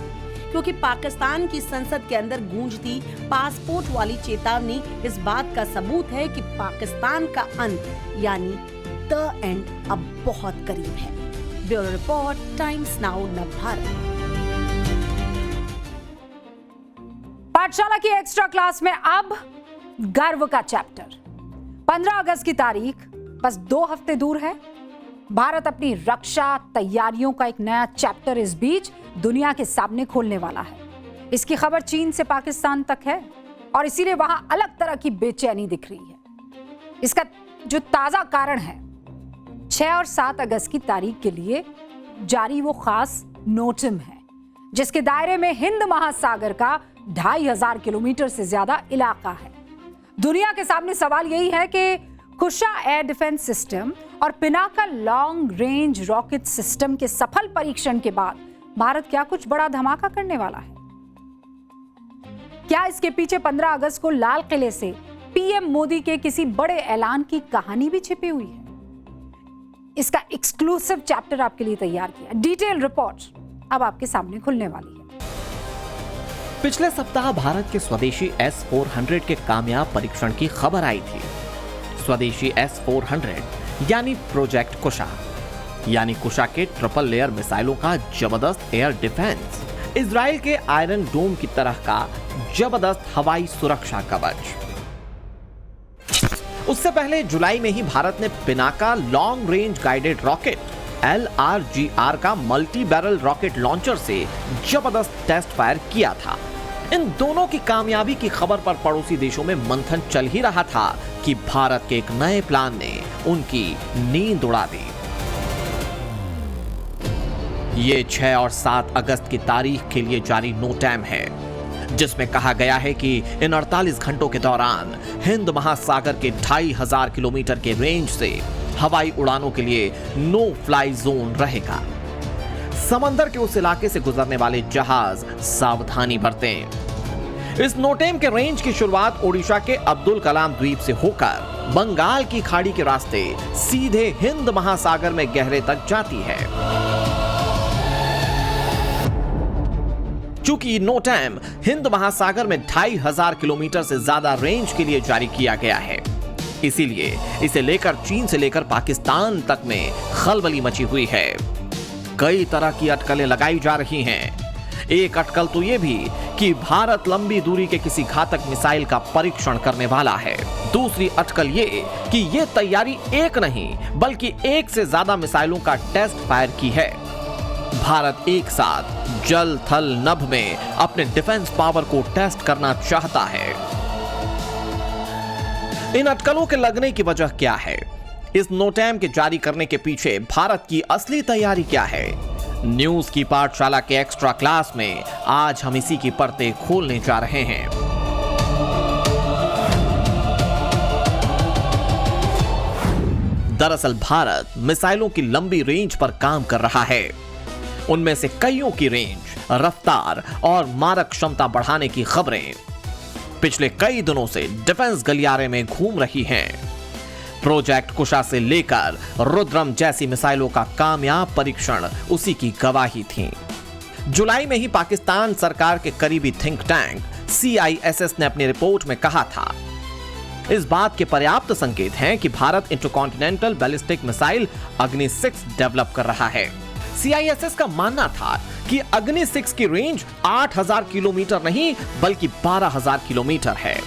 क्योंकि पाकिस्तान की संसद के अंदर गूंजती पासपोर्ट वाली चेतावनी इस बात का सबूत है कि पाकिस्तान का अंत यानी द एंड अब बहुत करीब है। Bureau report, times now Navbharat. पाठशाला की एक्स्ट्रा क्लास में अब गर्व का चैप्टर। 15 अगस्त की तारीख बस 2 हफ्ते दूर है। भारत अपनी रक्षा तैयारियों का एक नया चैप्टर इस बीच दुनिया के सामने खोलने वाला है। इसकी खबर चीन से पाकिस्तान तक है और इसीलिए वहां अलग तरह की बेचैनी दिख रही है। इसका जो ताजा कारण है, 6 और 7 अगस्त की तारीख के लिए जारी वो खास नोटिम है जिसके दायरे में हिंद महासागर का 2500 किलोमीटर से ज्यादा इलाका है। दुनिया के सामने सवाल यही है कि कुशा एयर डिफेंस सिस्टम और Pinaka long range rocket system के सफल परीक्षण के बाद भारत क्या कुछ बड़ा धमाका करने वाला है? क्या इसके पीछे 15 अगस्त को लाल किले से पीएम मोदी के किसी बड़े ऐलान की कहानी भी छिपी हुई है? इसका एक्सक्लूसिव चैप्टर आपके लिए तैयार किया। डिटेल रिपोर्ट अब आपके सामने खुलने वाली है। पिछले सप्ताह भारत के स्वदेशी S-400 के कामयाब परीक्षण की खबर आई थी। स्वदेशी S-400 यानी प्रोजेक्ट कुशा, यानी कुशा के ट्रिपल लेयर मिसाइलों का जबरदस्त एयर डिफेंस, इजराइल के आयरन डोम की तरह का जबरदस्त हवाई सुरक्षा कवच। उससे पहले जुलाई में ही भारत ने Pinaka long range guided rocket LRGR का मल्टी बैरल रॉकेट लॉन्चर से जबरदस्त टेस्ट फायर किया था। इन दोनों की कामयाबी की खबर पर पड़ोसी देशों में मंथन चल ही रहा था कि भारत के एक नए प्लान ने उनकी नींद उड़ा दी। ये 6 और 7 अगस्त की तारीख के लिए जारी नोटैम है, जिसमें कहा गया है कि इन 48 घंटों के दौरान हिंद महासागर के 2500 किलोमीटर के रेंज से हवाई उड़ानों के लिए नो फ्लाई जोन रहेगा। समंदर के उस इलाके से गुजरने वाले जहाज सावधानी बरतें। इस नोटेम के रेंज की शुरुआत ओडिशा के अब्दुल कलाम द्वीप से होकर बंगाल की खाड़ी के रास्ते सीधे हिंद महासागर में गहरे तक जाती है। चूंकि नोटैम हिंद महासागर में 2500 किलोमीटर से ज्यादा रेंज के लिए जारी किया गया है, इसीलिए इसे लेकर चीन से लेकर पाकिस्तान तक में खलबली मची हुई है। कई तरह की अटकलें लगाई जा रही हैं। एक अटकल तो यह भी कि भारत लंबी दूरी के किसी घातक मिसाइल का परीक्षण करने वाला है। दूसरी अटकल ये कि यह तैयारी एक नहीं बल्कि एक से ज्यादा मिसाइलों का टेस्ट फायर की है। भारत एक साथ जल थल नभ में अपने डिफेंस पावर को टेस्ट करना चाहता है। इन अटकलों के लगने की वजह क्या है? इस नोटैम के जारी करने के पीछे भारत की असली तैयारी क्या है? न्यूज की पाठशाला के एक्स्ट्रा क्लास में आज हम इसी की परतें खोलने जा रहे हैं। दरअसल भारत मिसाइलों की लंबी रेंज पर काम कर रहा है। उनमें से कईयों की रेंज, रफ्तार और मारक क्षमता बढ़ाने की खबरें पिछले कई दिनों से डिफेंस गलियारे में घूम रही हैं। प्रोजेक्ट कुशा से लेकर रुद्रम जैसी मिसाइलों का कामयाब परीक्षण उसी की गवाही थी। जुलाई में ही पाकिस्तान सरकार के करीबी थिंक टैंक CISS ने अपनी रिपोर्ट में कहा था, इस बात के पर्याप्त संकेत हैं कि भारत इंटरकॉन्टिनेंटल बैलिस्टिक मिसाइल अग्नि 6 डेवलप कर रहा है। CISS का मानना था कि अग्नि 6 की रेंज 8000 किलोमीटर नहीं बल्कि 12000 किलोमीटर है।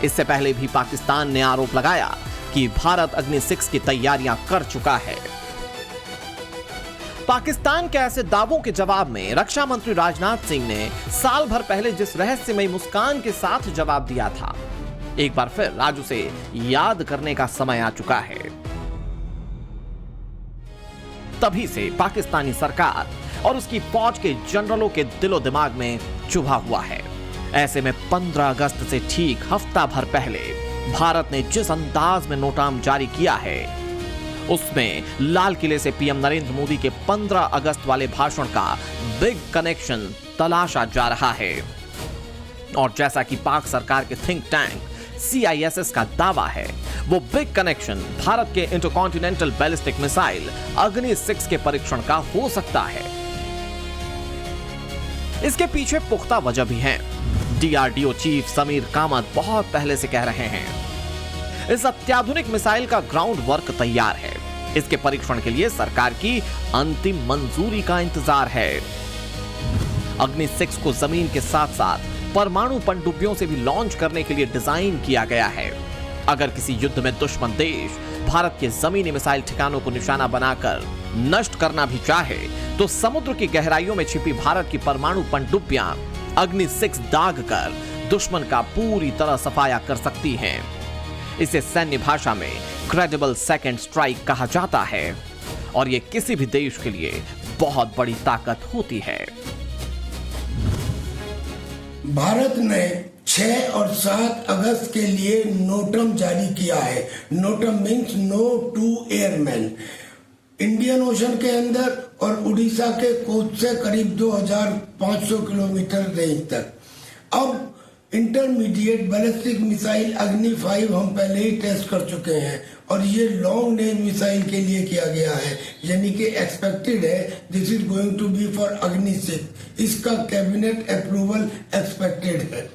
इससे पहले भी पाकिस्तान ने आरोप लगाया कि भारत अग्नि 6 की तैयारियां कर चुका है। पाकिस्तान के ऐसे दावों के जवाब में रक्षा मंत्री राजनाथ सिंह ने साल भर पहले जिस रहस्यमयी मुस्कान के साथ जवाब दिया था, एक बार फिर आज उसे याद करने का समय आ चुका है। तभी से पाकिस्तानी सरकार और उसकी फौज के जनरलों के दिलो दिमाग में चुभा हुआ है। ऐसे में 15 अगस्त से ठीक हफ्ता भर पहले भारत ने जिस अंदाज में नोटैम जारी किया है, उसमें लाल किले से पीएम नरेंद्र मोदी के 15 अगस्त वाले भाषण का बिग कनेक्शन तलाशा जा रहा है। और जैसा कि पाक सरकार के थिंक टैंक CISS का दावा है, वो बिग कनेक्शन भारत के इंटरकॉन्टिनेंटल बैलिस्टिक मिसाइल अग्नि 6 के परीक्षण का हो सकता है। इसके पीछे पुख्ता वजह भी है। DRDO चीफ समीर कामत बहुत पहले से कह रहे हैं, इस अत्याधुनिक मिसाइल का ग्राउंड वर्क तैयार है। इसके परीक्षण के लिए सरकार की अंतिम मंजूरी का इंतजार है। अग्नि 6 को जमीन के साथ साथ परमाणु पनडुब्बियों से भी लॉन्च करने के लिए डिजाइन किया गया है। अगर किसी युद्ध में दुश्मन देश भारत के जमीनी मिसाइल ठिकानों को निशाना बनाकर नष्ट करना भी चाहे तो समुद्र की गहराइयों में छिपी भारत की परमाणु पनडुब्बियां अग्नि 6 दाग कर दुश्मन का पूरी तरह सफाया कर सकती हैं। इसे सैन्य भाषा में क्रेडिबल सेकंड स्ट्राइक कहा जाता है और यह किसी भी देश के लिए बहुत बड़ी ताकत होती है। भारत ने 6 और 7 अगस्त के लिए नोटम जारी किया है। NOTAM means no to airman. Indian ocean के अंदर और उड़ीसा के कोस्ट से करीब 2500 किलोमीटर रेंज तक। अब इंटरमीडिएट बैलिस्टिक मिसाइल अग्नि 5 हम पहले ही टेस्ट कर चुके हैं और ये लॉन्ग रेंज मिसाइल के लिए किया गया है, यानी कि एक्सपेक्टेड है this is going to be for Agni 6। इसका कैबिनेट अप्रूवल एक्सपेक्टेड है।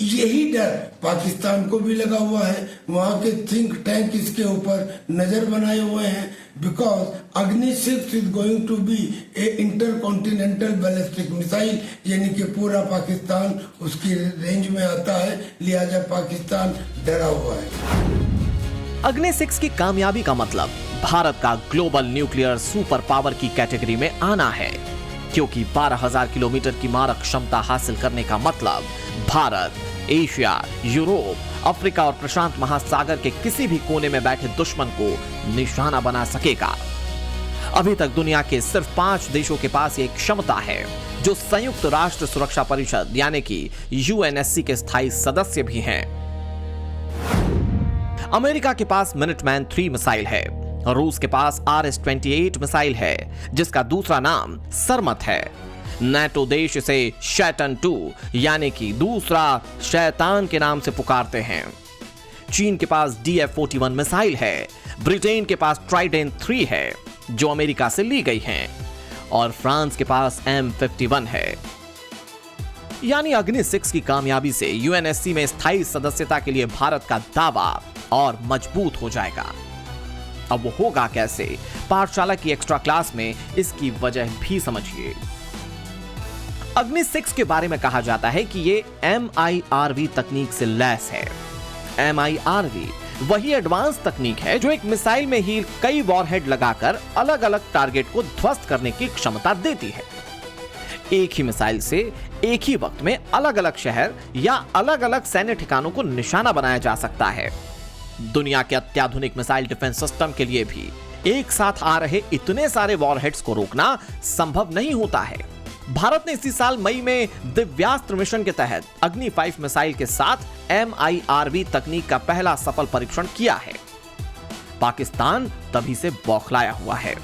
यही डर पाकिस्तान को भी लगा हुआ है। वहां के थिंक टैंक इसके ऊपर नजर बनाए हुए हैं because Agni 6 is going to be a intercontinental ballistic missile, यानी कि पूरा पाकिस्तान उसकी रेंज में आता है, लिहाजा पाकिस्तान डरा हुआ है। अग्नि 6 की कामयाबी का मतलब भारत का ग्लोबल न्यूक्लियर सुपर पावर की कैटेगरी में आना है, क्योंकि 12,000 किलोमीटर की मारक क्षमता हासिल करने का मतलब भारत एशिया, यूरोप, अफ्रीका और प्रशांत महासागर के किसी भी कोने में बैठे दुश्मन को निशाना बना सकेगा। अभी तक दुनिया के सिर्फ 5 देशों के पास ये क्षमता है जो संयुक्त राष्ट्र सुरक्षा परिषद यानी कि UNSC के स्थायी सदस्य भी हैं। अमेरिका के पास मिनटमैन 3 मिसाइल है, रूस के पास RS-28 मिसाइल है जिसका दूसरा नाम सरमत है। नाटो देश इसे शैटन 2 यानी कि दूसरा शैतान के नाम से पुकारते हैं। चीन के पास DF-41 मिसाइल है, ब्रिटेन के पास ट्राइडेंट 3 है जो अमेरिका से ली गई हैं और फ्रांस के पास M51 है। यानी अग्नि 6 की कामयाबी से UNSC में स्थायी सदस्यता के लिए भारत का दावा और मजबूत हो जाएगा। अब वो होगा कैसे, पाठशाला की एक्स्ट्रा क्लास में इसकी वजह भी समझिए। अग्नि 6 के बारे में कहा जाता है कि ये MIRV तकनीक से लैस है। MIRV वही एडवांस तकनीक है जो एक मिसाइल में ही कई वॉरहेड लगाकर अलग अलग टारगेट को ध्वस्त करने की क्षमता देती है। एक ही मिसाइल से एक ही वक्त में अलग अलग शहर या अलग अलग सैन्य ठिकानों को निशाना बनाया जा सकता है। दुनिया के अत्याधुनिक मिसाइल डिफेंस सिस्टम के लिए भी एक साथ आ रहे इतने सारे वॉरहेड्स को रोकना संभव नहीं होता है। भारत ने इसी साल मई में दिव्यास्त्र मिशन के तहत अग्नि 5 मिसाइल के साथ MIRV तकनीक का पहला सफल परीक्षण किया है। पाकिस्तान तभी से बौखलाया हुआ है।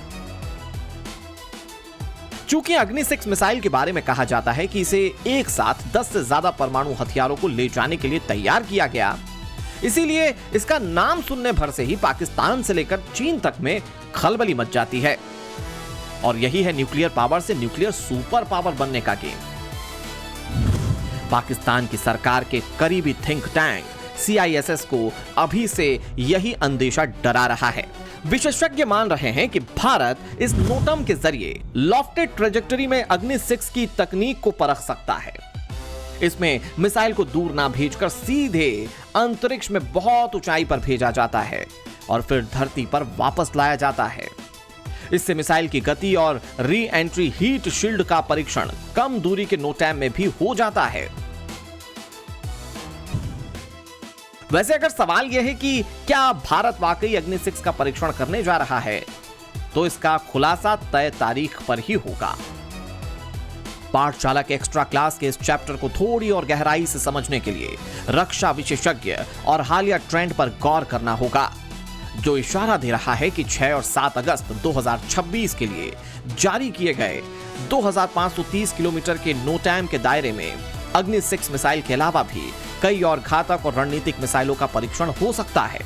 चूंकि अग्नि 6 मिसाइल के बारे में कहा जाता है कि इसे एक साथ 10 से ज्यादा परमाणु हथियारों को ले जाने के लिए तैयार किया गया, इसीलिए इसका नाम सुनने भर से ही पाकिस्तान से लेकर चीन तक में खलबली मच जाती है। और यही है न्यूक्लियर पावर से न्यूक्लियर सुपर पावर बनने का गेम। पाकिस्तान की सरकार के करीबी थिंक टैंक CISS को अभी से यही अंदेशा डरा रहा है। विशेषज्ञ मान रहे हैं कि भारत इस नोटम के जरिए लॉफ्टेड ट्रेजेक्टरी में अग्नि 6 की तकनीक को परख सकता है। इसमें मिसाइल को दूर ना भेजकर सीधे अंतरिक्ष में बहुत ऊंचाई पर भेजा जाता है और फिर धरती पर वापस लाया जाता है। इससे मिसाइल की गति और री एंट्री हीट शील्ड का परीक्षण कम दूरी के नोटैम में भी हो जाता है। वैसे अगर सवाल यह है कि क्या भारत वाकई अग्नि 6 का परीक्षण करने जा रहा है, तो इसका खुलासा तय तारीख पर ही होगा। पाठशाला के एक्स्ट्रा क्लास के इस चैप्टर को थोड़ी और गहराई से समझने के लिए रक्षा विशेषज्ञ और हालिया ट्रेंड पर गौर करना होगा। जो इशारा दे रहा है कि 6 और 7 अगस्त 2026 के लिए जारी किए गए 2530 किलोमीटर के नोटैम के दायरे में अग्नि 6 मिसाइल के अलावा भी कई और घातक और रणनीतिक मिसाइलों का परीक्षण हो सकता है।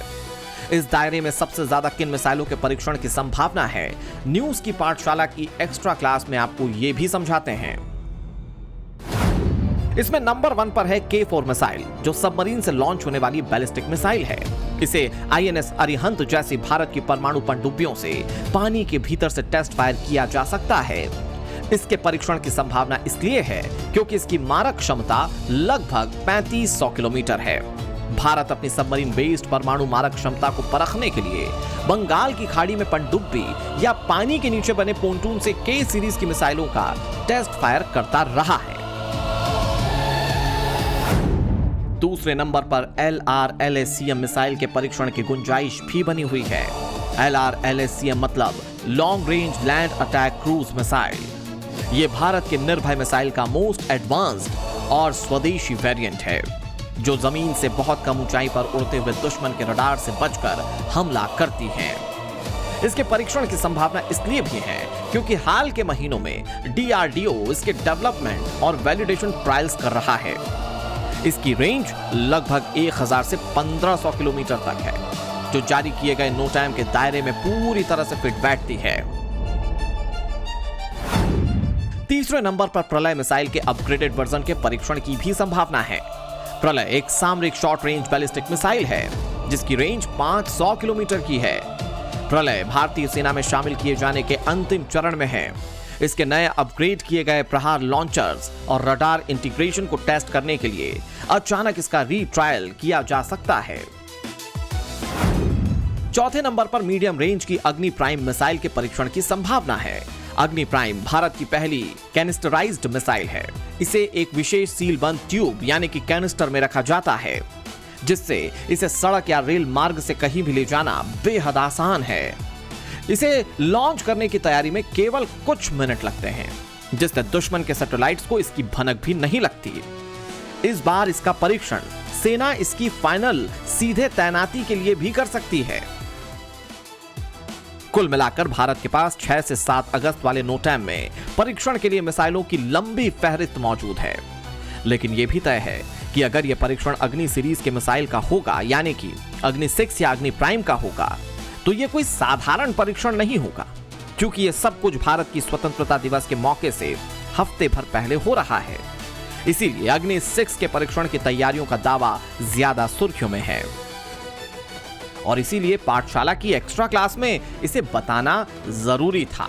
इस दायरे में सबसे ज्यादा किन मिसाइलों के परीक्षण की संभावना है, न्यूज की पाठशाला की एक्स्ट्रा क्लास में आपको यह भी समझाते हैं। इसमें नंबर 1 पर है K4 मिसाइल, जो सबमरीन से लॉन्च होने वाली बैलिस्टिक मिसाइल है। इसे INS अरिहंत जैसी भारत की परमाणु पनडुब्बियों से पानी के भीतर से टेस्ट फायर किया जा सकता है। इसके परीक्षण की संभावना इसलिए है क्योंकि इसकी मारक क्षमता लगभग 3500 किलोमीटर है। भारत अपनी सबमरीन बेस्ड परमाणु मारक क्षमता को परखने के लिए बंगाल की खाड़ी में पनडुब्बी या पानी के नीचे बने पोंटून से K सीरीज की मिसाइलों का टेस्ट फायर करता रहा है। दूसरे नंबर पर LRLSCM मिसाइल के परीक्षण की गुंजाइश भी बनी हुई है। LRLSCM मतलब long range land attack cruise missile. यह भारत के निर्भय मिसाइल का मोस्ट एडवांस्ड और स्वदेशी वेरिएंट है, जो जमीन से बहुत कम ऊंचाई पर उड़ते हुए दुश्मन के रडार से बचकर हमला करती है। इसके परीक्षण की संभावना इसलिए भी है क्योंकि हाल के महीनों में DRDO इसके डेवलपमेंट और वैलिडेशन ट्रायल्स कर रहा है। इसकी रेंज लगभग 1000 से 1500 किलोमीटर तक है, जो जारी किए गए नोटैम के दायरे में पूरी तरह से फिट बैठती है। तीसरे नंबर पर प्रलय मिसाइल के अपग्रेडेड वर्जन के परीक्षण की भी संभावना है। प्रलय एक सामरिक शॉर्ट रेंज बैलिस्टिक मिसाइल है, जिसकी रेंज 500 किलोमीटर की है। प्रलय भारतीय सेना में शामिल किए जाने के अंतिम चरण में है। इसके नए अपग्रेड किए गए प्रहार लॉन्चर्स और रडार इंटीग्रेशन को टेस्ट करने के लिए अचानक इसका रीट्रायल किया जा सकता है। चौथे नंबर पर मीडियम रेंज की अग्नि प्राइम मिसाइल के परीक्षण की संभावना है। अग्नि प्राइम भारत की पहली कैनिस्टराइज्ड मिसाइल है। इसे एक विशेष सील बंद ट्यूब यानी कि कैनिस्टर में रखा जाता है, जिससे इसे सड़क या रेल मार्ग से कहीं भी ले जाना बेहद आसान है। इसे लॉन्च करने की तैयारी में केवल कुछ मिनट लगते हैं, जिससे दुश्मन के सैटेलाइट्स को इसकी भनक भी नहीं लगती। इस बार इसका परीक्षण सेना इसकी फाइनल सीधे तैनाती के लिए भी कर सकती है। कुल मिलाकर भारत के पास 6 से 7 अगस्त वाले नोटैम में परीक्षण के लिए मिसाइलों की लंबी फहरिस्त मौजूद है। लेकिन यह भी तय है कि अगर यह परीक्षण अग्नि सीरीज के मिसाइल का होगा, यानी कि अग्नि 6 या अग्नि प्राइम का होगा, तो यह कोई साधारण परीक्षण नहीं होगा, क्योंकि यह सब कुछ भारत की स्वतंत्रता दिवस के मौके से हफ्ते भर पहले हो रहा है। इसीलिए अग्नि 6 के परीक्षण की तैयारियों का दावा ज्यादा सुर्खियों में है, और इसीलिए पाठशाला की एक्स्ट्रा क्लास में इसे बताना जरूरी था।